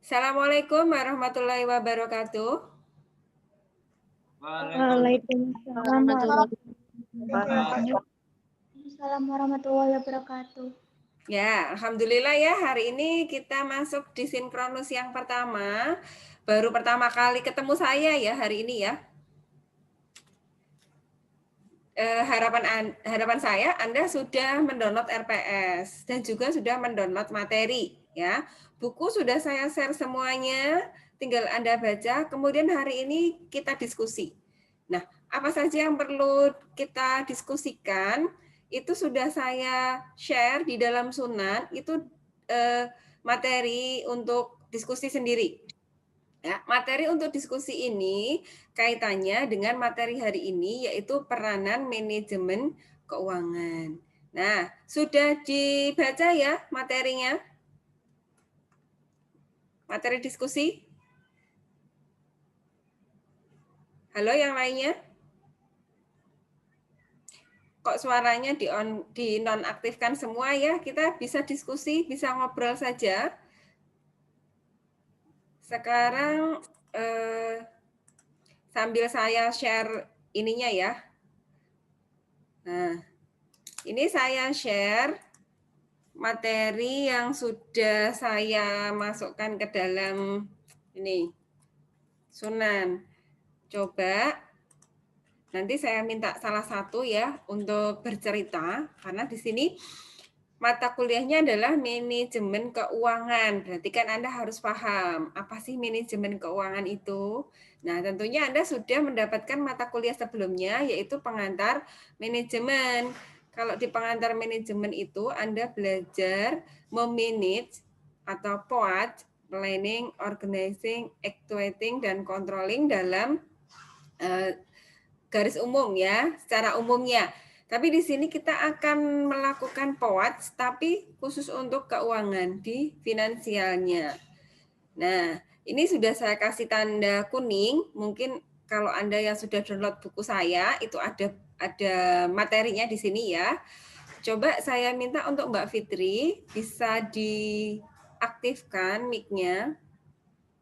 Assalamualaikum warahmatullahi wabarakatuh. Waalaikumsalam warahmatullahi wabarakatuh. Ya, alhamdulillah ya hari ini kita masuk di sinkronus yang pertama. Baru pertama kali ketemu saya ya hari ini ya. Harapan saya Anda sudah mendownload RPS dan juga sudah mendownload materi ya. Buku sudah saya share semuanya, tinggal Anda baca. Kemudian hari ini kita diskusi. Nah, apa saja yang perlu kita diskusikan itu sudah saya share di dalam Sunan, itu materi untuk diskusi sendiri. Ya, materi untuk diskusi ini kaitannya dengan materi hari ini yaitu peranan manajemen keuangan. Nah, sudah dibaca ya materinya? Materi diskusi? Halo yang lainnya? Kok suaranya di nonaktifkan semua ya? Kita bisa diskusi, bisa ngobrol saja. Sekarang sambil saya share ininya ya. Nah, ini saya share materi yang sudah saya masukkan ke dalam ini Sunan. Coba nanti saya minta salah satu ya untuk bercerita karena di sini mata kuliahnya adalah manajemen keuangan. Berarti kan Anda harus paham apa sih manajemen keuangan itu. Nah, tentunya Anda sudah mendapatkan mata kuliah sebelumnya yaitu pengantar manajemen. Kalau di pengantar manajemen itu Anda belajar memanage atau POAT, planning, organizing, actuating, dan controlling dalam garis umum ya, secara umumnya. Tapi di sini kita akan melakukan POAT, tapi khusus untuk keuangan di finansialnya. Nah, ini sudah saya kasih tanda kuning. Mungkin kalau Anda yang sudah download buku saya, itu ada materinya di sini ya. Coba saya minta untuk Mbak Fitri bisa diaktifkan mic-nya.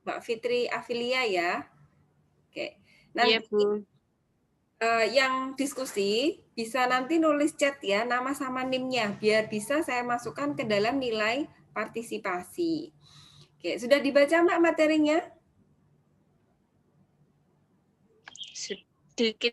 Mbak Fitri Afilia ya. Oke. Nanti Iya, Bu. yang diskusi bisa nanti nulis chat ya nama sama NIM-nya biar bisa saya masukkan ke dalam nilai partisipasi. Oke, sudah dibaca Mbak materinya? Sedikit,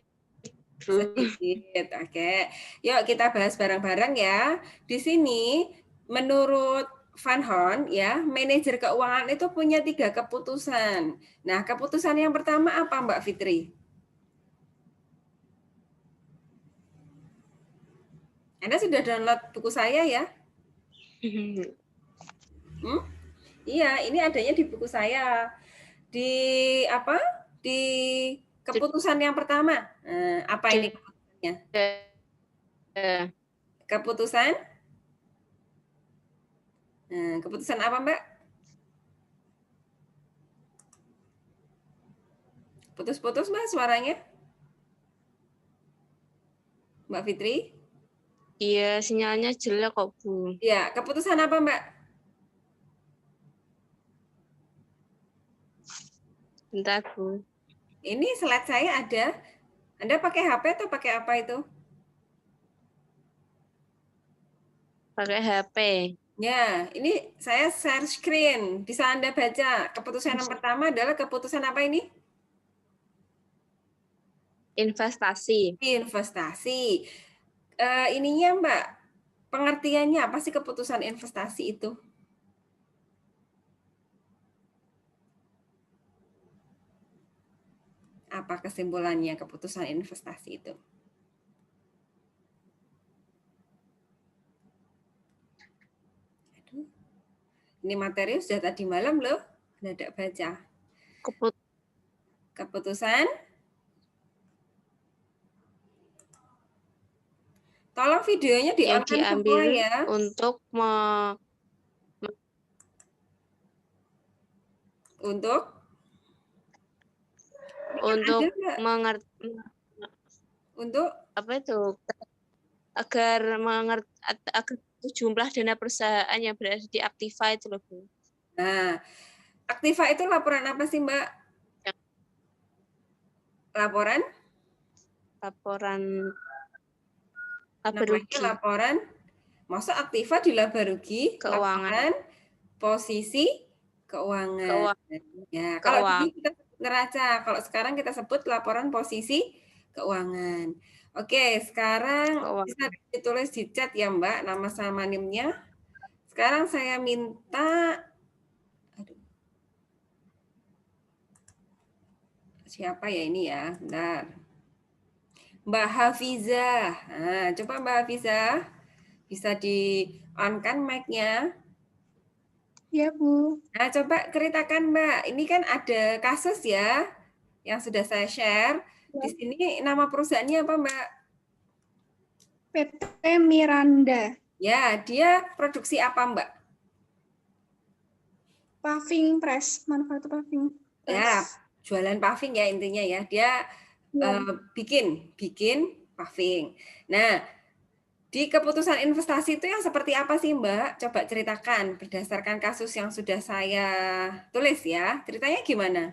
Bu. Sedikit. Oke. Yuk kita bahas bareng-bareng ya. Di sini menurut Van Horn ya, manajer keuangan itu punya 3 keputusan. Nah, keputusan yang pertama apa Mbak Fitri? Anda sudah download buku saya ya? Iya, ini adanya di buku saya. Di apa? Di keputusan yang pertama. Apa ini keputusannya? Keputusan? Keputusan apa, Mbak? Putus-putus, Mbak, suaranya? Mbak Fitri? Iya, sinyalnya jelek kok, Bu. Ya, keputusan apa, Mbak? Bentar, Bu. Ini slide saya ada. Anda pakai HP atau pakai apa itu? Pakai HP. Ya, ini saya share screen. Bisa Anda baca. Keputusan yang pertama adalah keputusan apa ini? Investasi. Investasi. Ininya, Mbak, pengertiannya apa sih keputusan investasi itu? Apa kesimpulannya keputusan investasi itu? Aduh, ini materi sudah tadi malam loh, tidak baca. Keputusan? Tolong videonya yang di-on-kan semua diambil ya. untuk mengerti untuk apa itu agar jumlah dana perusahaan yang berada di Aktiva itu loh, Bu. Nah, Aktiva itu laporan apa sih, Mbak? Laporan? Laporan laba Namanya rugi laporan. Masa Aktiva di laba rugi? keuangan. Laporan posisi keuangan. Ya, kalau dulu Keuangan. kita neraca, kalau sekarang kita sebut laporan posisi keuangan. Oke, sekarang bisa ditulis di chat ya, Mbak, nama sama NIM-nya. Sekarang saya minta, aduh, siapa ya ini ya? Bentar. Mbak Hafizah. Nah, coba Mbak Hafizah, bisa di-on-kan mic-nya. Ya, Bu. Nah, coba ceritakan Mbak, ini kan ada kasus ya, yang sudah saya share. Di sini nama perusahaannya apa Mbak? PT Miranda. Ya, dia produksi apa Mbak? Paving Press, manufaktur paving press. Ya, jualan paving ya intinya ya. Dia bikin paving. Nah, di keputusan investasi itu yang seperti apa sih Mbak? Coba ceritakan berdasarkan kasus yang sudah saya tulis ya. Ceritanya gimana?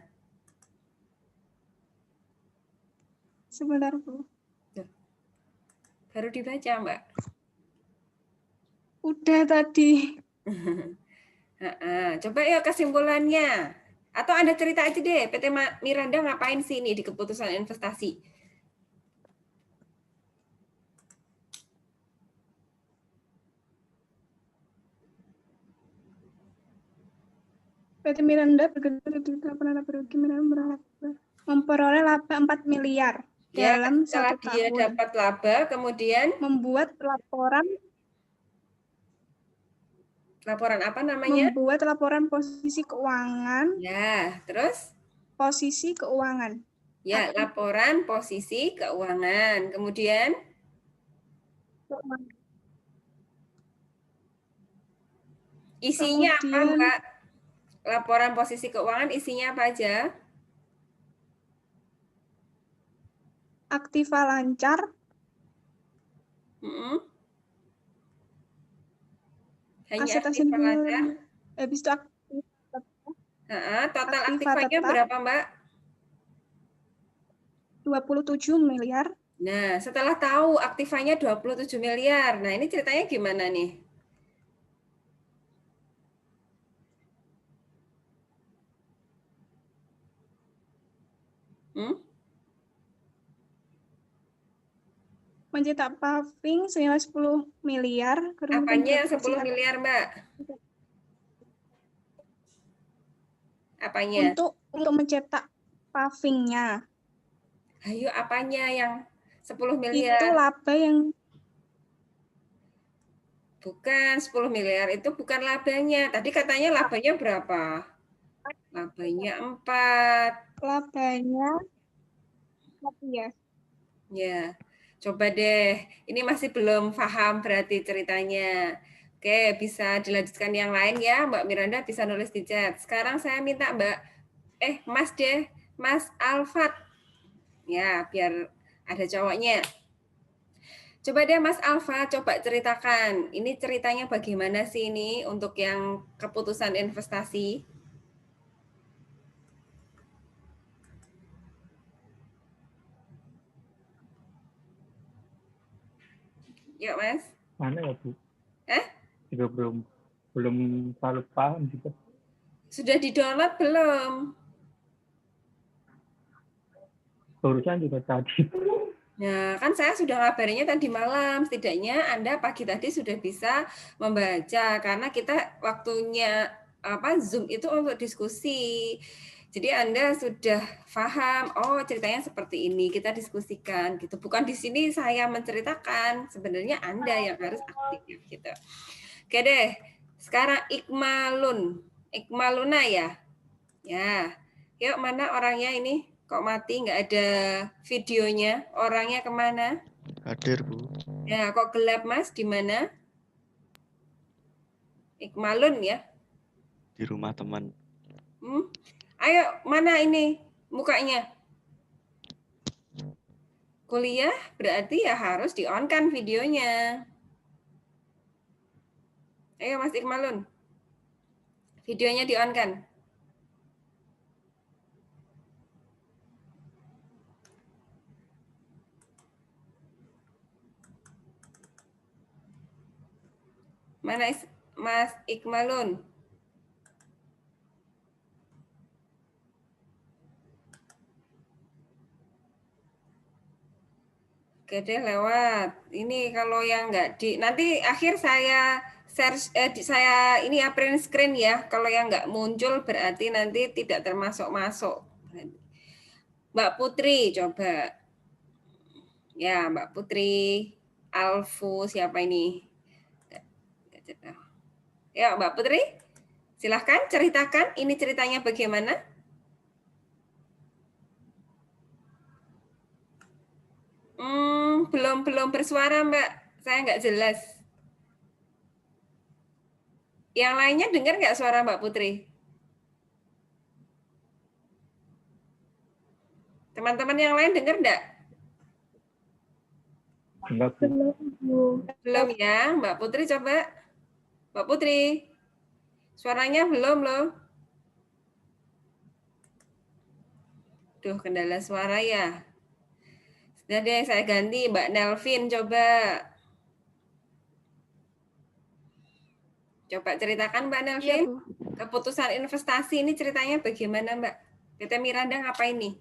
Sebentar, Bu. Baru dibaca Mbak. Udah tadi. Coba yuk kesimpulannya. Atau Anda cerita aja deh, PT Miranda ngapain sih ini di keputusan investasi? PT Miranda memperoleh laba 4 miliar Ya, dalam setelah 1 dia tahun. dapat laba, kemudian Membuat laporan apa namanya? Membuat laporan posisi keuangan. Ya, terus? Posisi keuangan. Ya, laporan posisi keuangan. Kemudian? Isinya apa, Mbak? Laporan posisi keuangan isinya apa aja? Aktiva lancar. Hanya Aset aktiva lancar. Habis itu Total aktiva aktivanya tetap berapa, Mbak? 27 miliar. Nah, setelah tahu aktivanya 27 miliar. Nah, ini ceritanya gimana nih? Mencetak paving senilai 10 miliar. Apanya yang 10 miliar, Mbak? Apanya? Untuk mencetak pavingnya. Ayo, apanya yang 10 miliar? Itu laba yang... Bukan, 10 miliar itu bukan labanya. Tadi katanya labanya berapa? Labanya 4. Labanya, ya. Ya, coba deh. Ini masih belum paham berarti ceritanya. Oke, bisa dilanjutkan yang lain ya. Mbak Miranda bisa nulis di chat. Sekarang saya minta Mas deh. Mas Alfat. Ya, biar ada cowoknya. Coba deh Mas Alfa, coba ceritakan. Ini ceritanya bagaimana sih ini untuk yang keputusan investasi? Yuk Mas. Mana ya Bu? Juga belum terlalu paham juga. Sudah di-download belum? Barusan juga tadi. Nah, kan saya sudah ngabarinnya tadi malam. Setidaknya Anda pagi tadi sudah bisa membaca karena kita waktunya Zoom itu untuk diskusi. Jadi Anda sudah paham, oh ceritanya seperti ini, kita diskusikan gitu. Bukan di sini saya menceritakan, sebenarnya Anda yang harus aktif gitu. Oke deh, sekarang Ikmaluna ya. Ya, yuk mana orangnya ini? Kok mati nggak ada videonya? Orangnya kemana? Hadir, Bu. Ya, kok gelap Mas? Di mana? Ikmalun ya? Di rumah teman. Ayo, mana ini mukanya? Kuliah berarti ya harus di-on-kan videonya. Ayo Mas Ikmalun. Videonya di-on-kan. Mana Mas Ikmalun? Oke deh lewat. Ini kalau yang nggak nanti akhir saya share saya ini ya print screen ya. Kalau yang nggak muncul berarti nanti tidak termasuk masuk. Mbak Putri coba. Ya Mbak Putri, Alfu siapa ini? Ya Mbak Putri, silahkan ceritakan ini ceritanya bagaimana? Belum bersuara Mbak, saya nggak jelas. Yang lainnya dengar nggak suara Mbak Putri? Teman-teman yang lain dengar nggak? Enggak, Bu. Belum ya, Mbak Putri coba. Mbak Putri, suaranya belum loh. Duh, kendala suara ya. Sudah deh, saya ganti Mbak Nelvin coba. Coba ceritakan Mbak Nelvin, Iya, Bu. keputusan investasi ini ceritanya bagaimana Mbak? PT Miranda ngapain nih?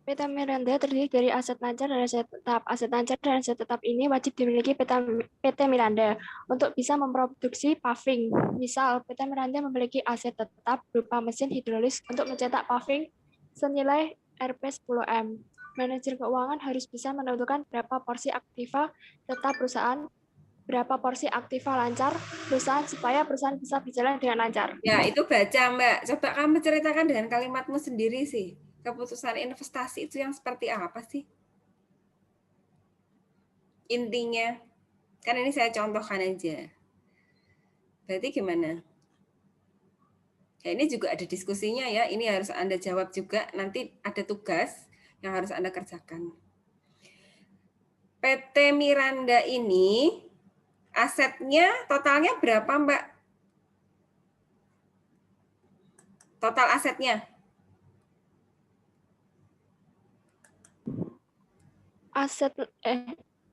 PT Miranda terdiri dari aset lancar dan aset tetap. Aset lancar dan aset tetap ini wajib dimiliki PT Miranda untuk bisa memproduksi paving. Misal, PT Miranda memiliki aset tetap berupa mesin hidrolis untuk mencetak paving senilai Rp10M. Manajer keuangan harus bisa menentukan berapa porsi aktiva tetap perusahaan, berapa porsi aktiva lancar perusahaan supaya perusahaan bisa berjalan dengan lancar. Ya, itu baca Mbak. Coba kamu ceritakan dengan kalimatmu sendiri sih. Keputusan investasi itu yang seperti apa sih? Intinya. Kan ini saya contohkan aja. Berarti gimana? Ya, ini juga ada diskusinya ya. Ini harus Anda jawab juga. Nanti ada tugas yang harus Anda kerjakan. PT Miranda ini asetnya totalnya berapa, Mbak? Total asetnya?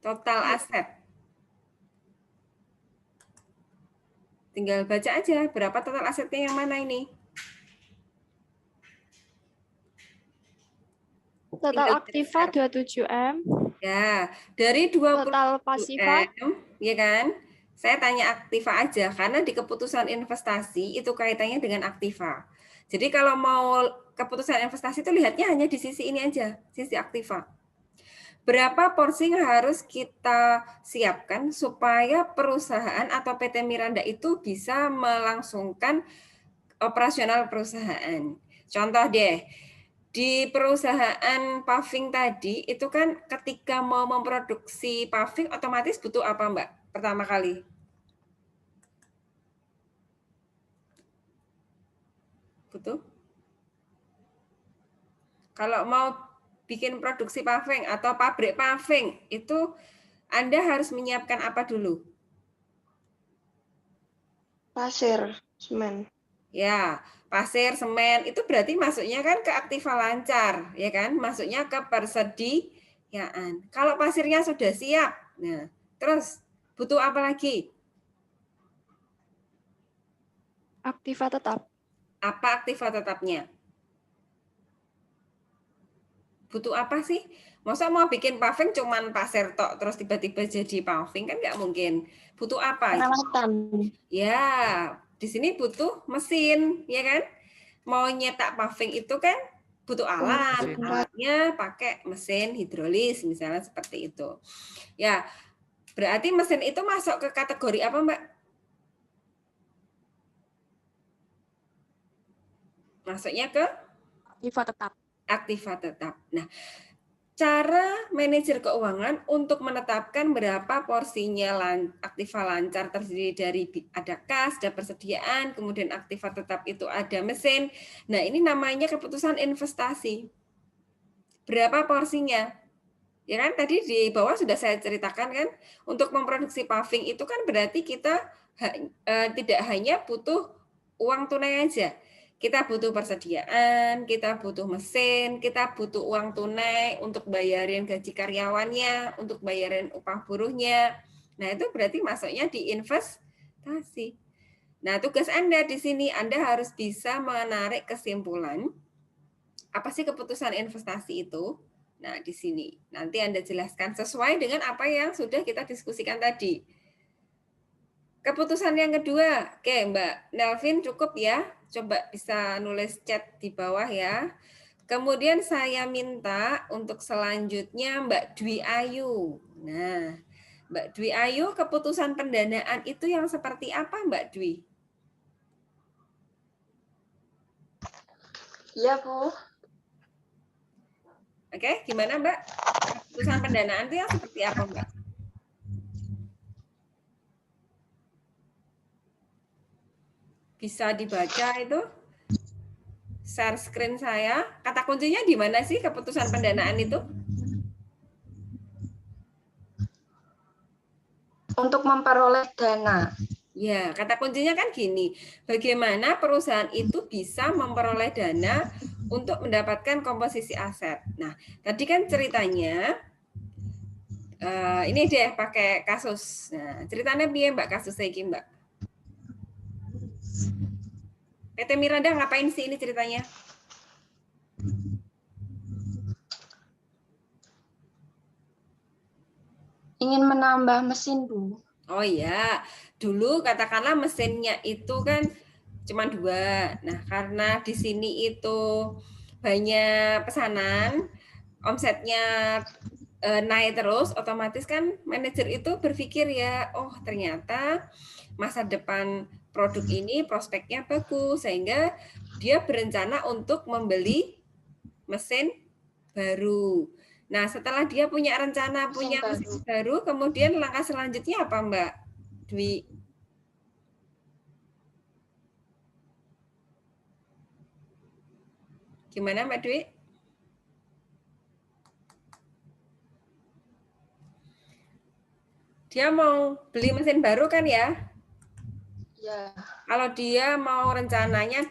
Total aset. Tinggal baca aja berapa total asetnya yang mana ini. Total aktiva 27M. Ya, dari 20 total pasiva ya kan? Saya tanya aktiva aja karena di keputusan investasi itu kaitannya dengan aktiva. Jadi kalau mau keputusan investasi itu lihatnya hanya di sisi ini aja, sisi aktiva. Berapa porsi yang harus kita siapkan supaya perusahaan atau PT Miranda itu bisa melangsungkan operasional perusahaan. Contoh deh, di perusahaan paving tadi itu kan ketika mau memproduksi paving otomatis butuh apa Mbak pertama kali? Butuh? Kalau mau bikin produksi paving atau pabrik paving itu Anda harus menyiapkan apa dulu? Pasir, semen. Ya, pasir, semen, itu berarti masuknya kan ke aktiva lancar, ya kan? Masuknya ke persediaan. Kalau pasirnya sudah siap, nah, terus butuh apa lagi? aktiva tetap. Apa aktiva tetapnya? Butuh apa sih? Masa mau bikin paving cuman pasir tok, terus tiba-tiba jadi paving kan nggak mungkin. Butuh apa? Perawatan. Ya, di sini butuh mesin, ya kan? Mau nyetak paving itu kan butuh alat, alatnya pakai mesin hidrolis misalnya seperti itu. Ya, berarti mesin itu masuk ke kategori apa, Mbak? Masuknya ke Aktiva tetap. aktiva tetap. Nah, cara manajer keuangan untuk menetapkan berapa porsinya aktiva lancar terdiri dari ada kas, ada persediaan, kemudian aktiva tetap itu ada mesin. Nah, ini namanya keputusan investasi. Berapa porsinya? Ya kan tadi di bawah sudah saya ceritakan kan, untuk memproduksi paving itu kan berarti kita tidak hanya butuh uang tunai aja. Kita butuh persediaan, kita butuh mesin, kita butuh uang tunai untuk bayarin gaji karyawannya, untuk bayarin upah buruhnya, Nah, itu berarti masuknya di investasi. Nah, tugas Anda di sini, Anda harus bisa menarik kesimpulan. Apa sih keputusan investasi itu? Nah, di sini. Nanti Anda jelaskan sesuai dengan apa yang sudah kita diskusikan tadi. Keputusan yang kedua. Oke, Mbak Nelvin cukup ya. Coba bisa nulis chat di bawah ya. Kemudian saya minta untuk selanjutnya Mbak Dwi Ayu. Nah, Mbak Dwi Ayu, keputusan pendanaan itu yang seperti apa Mbak Dwi? Iya, Bu. Oke, gimana Mbak? Keputusan pendanaan itu yang seperti apa Mbak? Bisa dibaca itu? Share screen saya. Kata kuncinya di mana sih keputusan pendanaan itu? Untuk memperoleh dana. Ya, kata kuncinya kan gini, bagaimana perusahaan itu bisa memperoleh dana untuk mendapatkan komposisi aset. Nah, tadi kan ceritanya, ini deh pakai kasus. Nah, ceritanya biar Mbak kasus lagi Mbak. PT Miranda ngapain sih ini ceritanya? Ingin menambah mesin, Bu. Oh iya, dulu katakanlah mesinnya itu kan cuma 2. Nah, karena di sini itu banyak pesanan, omsetnya naik terus, otomatis kan manajer itu berpikir ya, oh ternyata masa depan produk ini prospeknya bagus, sehingga dia berencana untuk membeli mesin baru. Nah, setelah dia punya rencana punya mesin baru, kemudian langkah selanjutnya apa, Mbak Dwi? Gimana, Mbak Dwi? Dia mau beli mesin baru kan ya? Ya. Kalau dia mau rencananya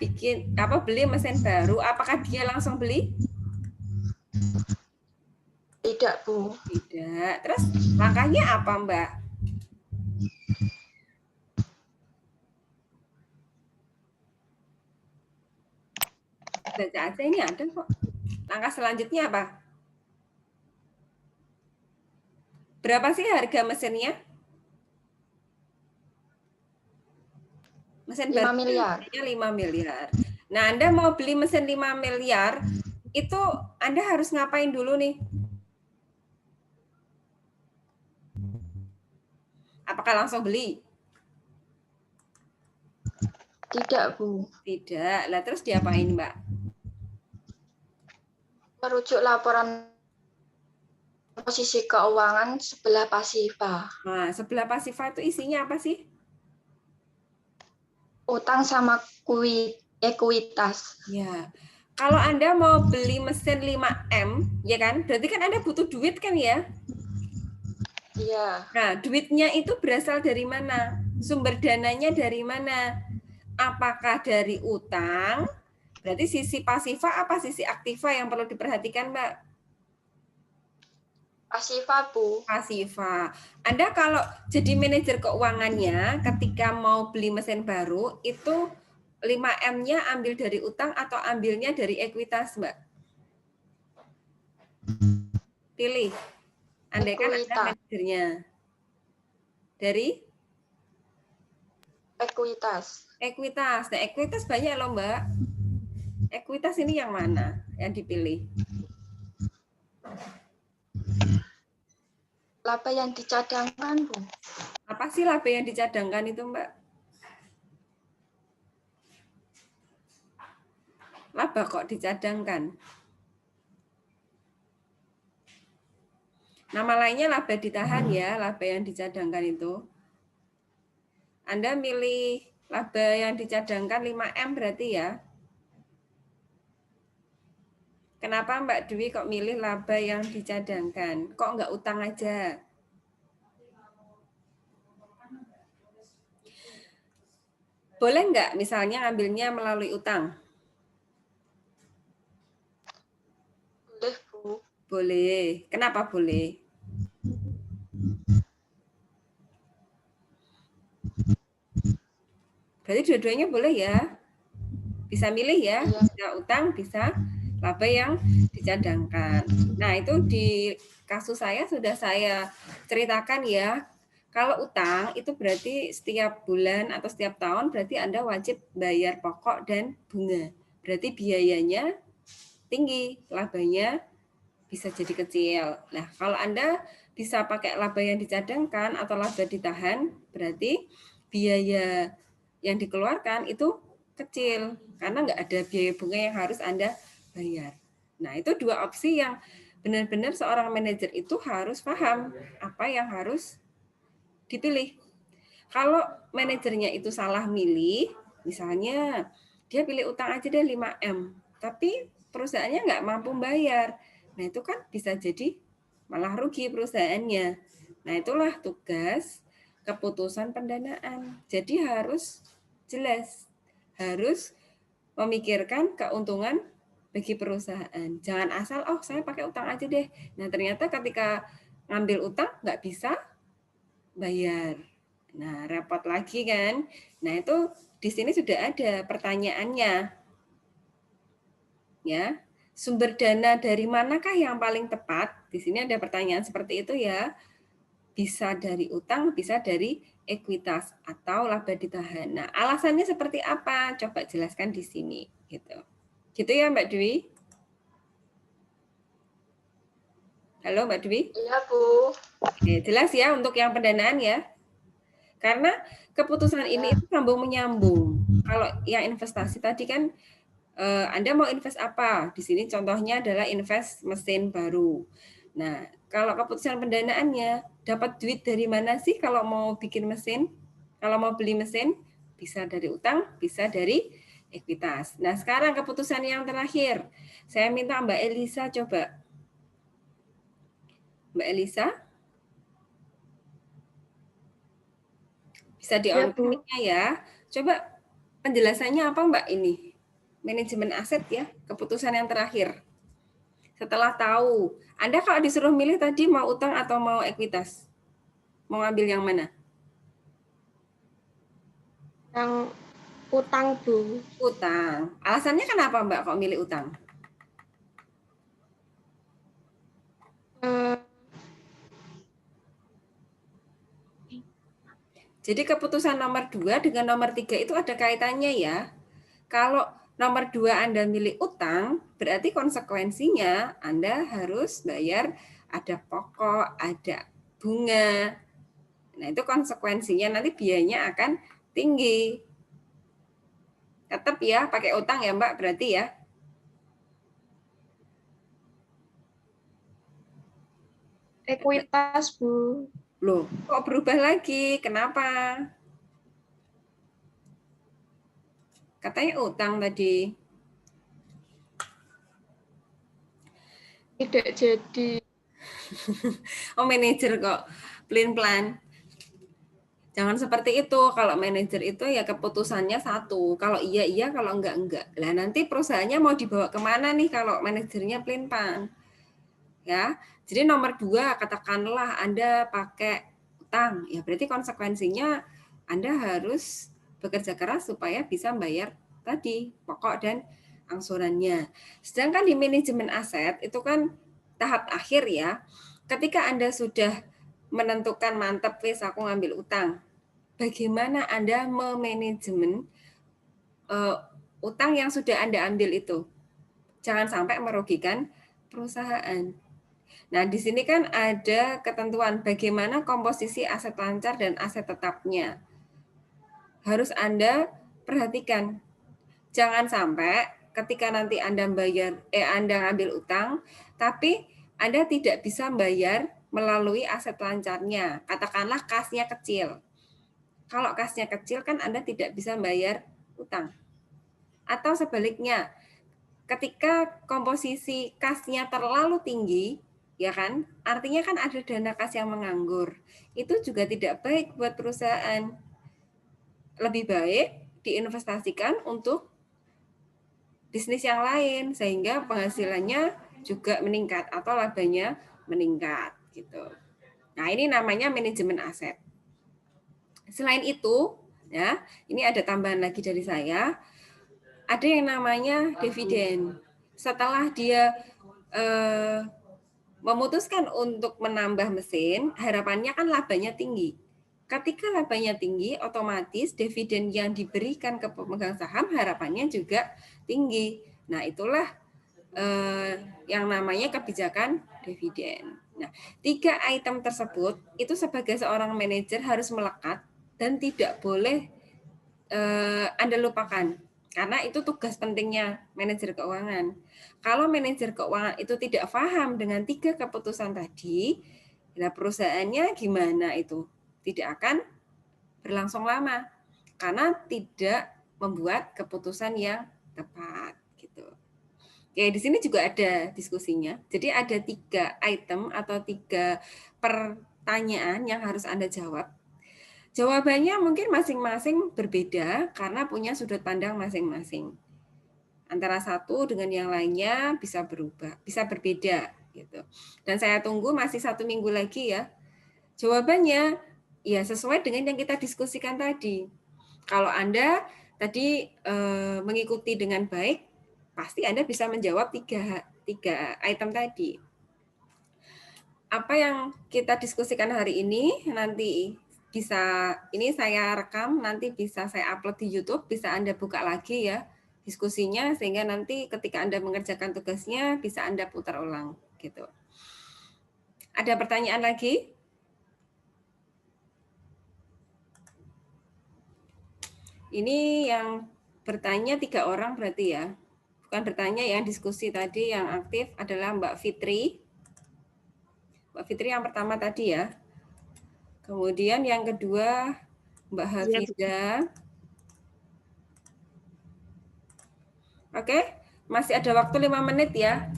beli mesin baru, apakah dia langsung beli? Tidak, Bu. Tidak. Terus langkahnya apa, Mbak? Baca aja, ini ada kok. Langkah selanjutnya apa? Berapa sih harga mesinnya? Mesin 5 baru miliar. 5 miliar. Nah, Anda mau beli mesin 5 miliar, itu Anda harus ngapain dulu nih? Apakah langsung beli? Tidak, Bu. Tidak. Lah terus diapain, Mbak? Merujuk laporan posisi keuangan sebelah Pasifa. Nah, sebelah Pasifa itu isinya apa sih? Utang sama ekuitas. Ya. Kalau Anda mau beli mesin 5M, ya kan? Berarti kan Anda butuh duit kan ya? Iya. Nah, duitnya itu berasal dari mana? Sumber dananya dari mana? Apakah dari utang? Berarti sisi pasifa apa sisi aktiva yang perlu diperhatikan, Mbak? Pasifa, Bu. Pasifa. Anda kalau jadi manajer keuangannya, ketika mau beli mesin baru, itu 5M-nya ambil dari utang atau ambilnya dari ekuitas, Mbak? Pilih. Andai kan Anda manajernya. Dari? Ekuitas. Ekuitas. Nah, ekuitas banyak loh, Mbak. Ekuitas ini yang mana yang dipilih? Laba yang dicadangkan, Bu. Apa sih laba yang dicadangkan itu, Mbak? Laba kok dicadangkan? Nama lainnya laba ditahan ya, laba yang dicadangkan itu. Anda milih laba yang dicadangkan 5M berarti ya? Kenapa Mbak Dwi kok milih laba yang dicadangkan? Kok nggak utang aja? Boleh nggak misalnya ngambilnya melalui utang? Boleh, Bu. Boleh. Kenapa boleh? Berarti dua-duanya boleh ya. Bisa milih ya, Iya. bisa utang, bisa laba yang dicadangkan. Nah, itu di kasus saya sudah saya ceritakan ya. Kalau utang itu berarti setiap bulan atau setiap tahun berarti Anda wajib bayar pokok dan bunga. Berarti biayanya tinggi, labanya bisa jadi kecil. Nah, kalau Anda bisa pakai laba yang dicadangkan atau laba ditahan, berarti biaya yang dikeluarkan itu kecil karena nggak ada biaya bunga yang harus Anda bayar. Nah, itu dua opsi yang benar-benar seorang manajer itu harus paham apa yang harus dipilih. Kalau manajernya itu salah milih, misalnya dia pilih utang aja deh 5M, tapi perusahaannya nggak mampu bayar. Nah, itu kan bisa jadi malah rugi perusahaannya. Nah, itulah tugas keputusan pendanaan. Jadi harus jelas, harus memikirkan keuntungan bagi perusahaan. Jangan asal, oh saya pakai utang aja deh. Nah, ternyata ketika ngambil utang nggak bisa bayar. Nah, repot lagi kan. Nah, itu di sini sudah ada pertanyaannya. Ya, sumber dana dari manakah yang paling tepat? Di sini ada pertanyaan seperti itu ya. Bisa dari utang, bisa dari ekuitas atau laba ditahan. Nah, alasannya seperti apa? Coba jelaskan di sini gitu. Gitu ya, Mbak Dwi? Halo, Mbak Dwi? Iya, Bu. Oke, jelas ya untuk yang pendanaan ya. Karena keputusan ini itu sambung menyambung. Kalau yang investasi tadi kan Anda mau invest apa? Di sini contohnya adalah invest mesin baru. Nah, kalau keputusan pendanaannya dapat duit dari mana sih kalau mau bikin mesin? Kalau mau beli mesin bisa dari utang, bisa dari ekuitas. Nah, sekarang keputusan yang terakhir. Saya minta Mbak Elisa coba. Mbak Elisa? Bisa di-on mic-nya ya. Coba penjelasannya apa Mbak ini? Manajemen aset ya, keputusan yang terakhir. Setelah tahu, Anda kalau disuruh milih tadi mau utang atau mau ekuitas? Mau ngambil yang mana? Yang utang, Bu. Utang. Alasannya kenapa Mbak kok milih utang? Jadi keputusan nomor 2 dengan nomor 3 itu ada kaitannya ya. Kalau nomor 2 Anda milih utang, berarti konsekuensinya Anda harus bayar ada pokok, ada bunga. Nah, itu konsekuensinya nanti biayanya akan tinggi. Tetap ya, pakai utang ya Mbak, berarti ya. Ekuitas, Bu. Loh, kok berubah lagi? Kenapa? Katanya utang tadi. Tidak jadi. Oh, manajer kok. Plan-plan. Jangan seperti itu. Kalau manajer itu ya keputusannya satu. Kalau iya, iya. Kalau enggak. Lah nanti perusahaannya mau dibawa kemana nih kalau manajernya plan-plan? Ya, jadi nomor 2 katakanlah Anda pakai utang. Ya berarti konsekuensinya Anda harus bekerja keras supaya bisa bayar tadi pokok dan angsurannya. Sedangkan di manajemen aset itu kan tahap akhir ya. Ketika Anda sudah menentukan mantep wis aku ngambil utang. Bagaimana Anda memanajemen utang yang sudah Anda ambil itu? Jangan sampai merugikan perusahaan. Nah, di sini kan ada ketentuan bagaimana komposisi aset lancar dan aset tetapnya. Harus Anda perhatikan. Jangan sampai ketika nanti Anda Anda ngambil utang, tapi Anda tidak bisa bayar melalui aset lancarnya. Katakanlah kasnya kecil. Kalau kasnya kecil kan Anda tidak bisa bayar utang. Atau sebaliknya, ketika komposisi kasnya terlalu tinggi, ya kan? Artinya kan ada dana kas yang menganggur. Itu juga tidak baik buat perusahaan. Lebih baik diinvestasikan untuk bisnis yang lain sehingga penghasilannya juga meningkat atau labanya meningkat gitu. Nah, ini namanya manajemen aset. Selain itu, Ya, ini ada tambahan lagi dari saya. Ada yang namanya dividen. Setelah dia memutuskan untuk menambah mesin, harapannya kan labanya tinggi. Ketika labanya tinggi, otomatis dividen yang diberikan ke pemegang saham harapannya juga tinggi. Nah, itulah yang namanya kebijakan dividen. Nah, 3 item tersebut itu sebagai seorang manajer harus melekat dan tidak boleh Anda lupakan. Karena itu tugas pentingnya manajer keuangan. Kalau manajer keuangan itu tidak paham dengan 3 keputusan tadi, nah perusahaannya gimana itu? Tidak akan berlangsung lama karena tidak membuat keputusan yang tepat gitu. Oke, di sini juga ada diskusinya. Jadi ada 3 item atau 3 pertanyaan yang harus Anda jawab. Jawabannya mungkin masing-masing berbeda karena punya sudut pandang masing-masing. Antara satu dengan yang lainnya bisa berubah, bisa berbeda gitu. Dan saya tunggu masih 1 minggu lagi ya. Jawabannya ya sesuai dengan yang kita diskusikan tadi. Kalau Anda tadi mengikuti dengan baik, pasti Anda bisa menjawab 3 item tadi. Apa yang kita diskusikan hari ini nanti bisa, ini saya rekam, nanti bisa saya upload di YouTube, bisa Anda buka lagi ya diskusinya, sehingga nanti ketika Anda mengerjakan tugasnya, bisa Anda putar ulang. Gitu. Ada pertanyaan lagi? Ini yang bertanya 3 orang berarti ya. Bukan bertanya, yang diskusi tadi yang aktif adalah Mbak Fitri. Mbak Fitri yang pertama tadi ya. Kemudian yang kedua Mbak Hafiza. Oke, masih ada waktu 5 menit ya.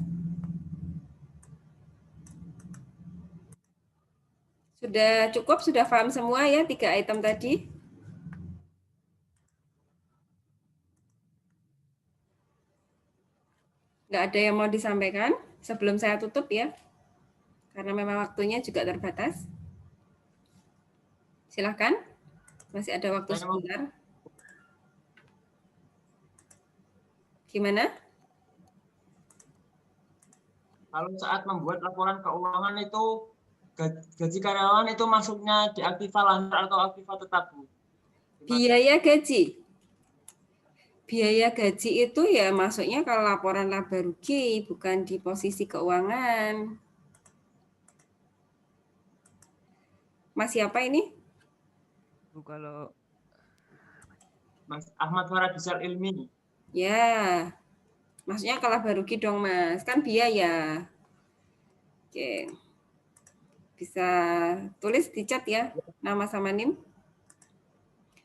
Sudah cukup, sudah paham semua ya 3 item tadi? Nggak ada yang mau disampaikan sebelum saya tutup ya? Karena memang waktunya juga terbatas. Silahkan, masih ada waktu sebentar. Gimana? Kalau saat membuat laporan keuangan itu gaji karyawan itu masuknya di aktiva lancar atau aktiva tetap, Bu? Biaya gaji. Biaya gaji itu ya masuknya kalau laporan laba rugi, bukan di posisi keuangan. Mas siapa ini? Bu, kalau Mas Ahmad Faradisal Ilmi. Ya, maksudnya kalau laba rugi dong Mas, kan biaya. Oke, bisa tulis di chat ya, nama sama NIM.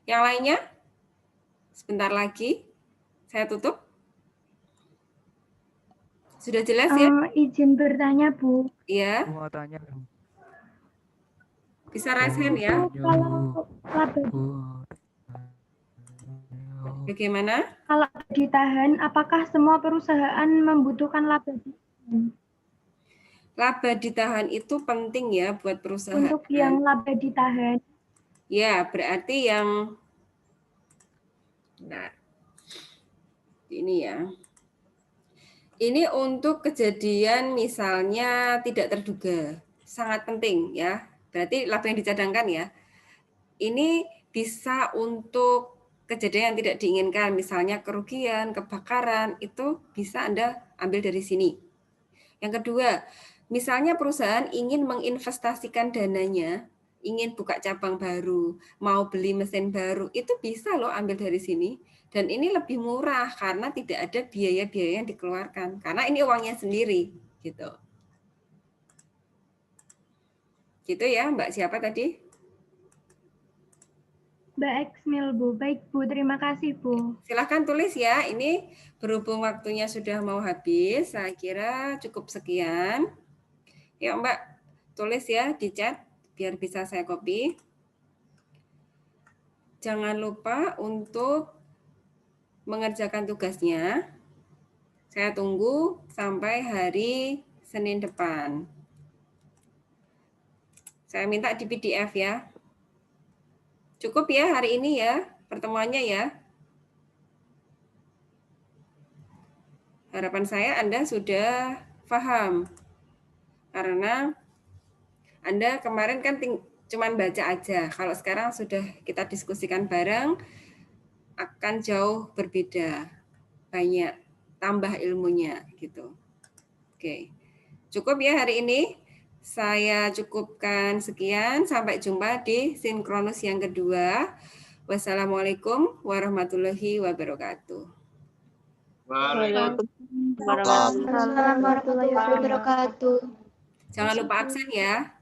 Yang lainnya? Sebentar lagi, saya tutup. Sudah jelas ya? Izin bertanya, Bu. Iya. mau tanya, Bisa raise hand ya. Kalau laba Bagaimana? Kalau ditahan, apakah semua perusahaan membutuhkan laba ditahan? Laba ditahan itu penting ya buat perusahaan. Untuk yang laba ditahan. Ya, berarti yang nah, ini ya. Ini untuk kejadian misalnya tidak terduga. Sangat penting ya. Berarti laba yang dicadangkan ya. Ini bisa untuk kejadian yang tidak diinginkan, misalnya kerugian, kebakaran, itu bisa Anda ambil dari sini. Yang kedua, misalnya perusahaan ingin menginvestasikan dananya, ingin buka cabang baru, mau beli mesin baru, itu bisa loh ambil dari sini. Dan ini lebih murah karena tidak ada biaya-biaya yang dikeluarkan. Karena ini uangnya sendiri. Gitu. Gitu ya, Mbak siapa tadi? Mbak Eksmil, Bu. Baik, Bu. Terima kasih, Bu. Silahkan tulis ya. Ini berhubung waktunya sudah mau habis, saya kira cukup sekian. Ya, Mbak, tulis ya di chat biar bisa saya copy. Jangan lupa untuk mengerjakan tugasnya. Saya tunggu sampai hari Senin depan. Saya minta di PDF ya. Cukup ya hari ini ya. pertemuannya ya. Harapan saya Anda sudah paham. Karena Anda kemarin kan cuman baca aja. Kalau sekarang sudah kita diskusikan bareng, akan jauh berbeda. Banyak tambah ilmunya gitu. Oke. Cukup ya hari ini. Saya cukupkan sekian. Sampai jumpa di sinkronus yang kedua. Wassalamualaikum warahmatullahi wabarakatuh. Waalaikumsalam warahmatullahi wabarakatuh. Jangan lupa absen ya.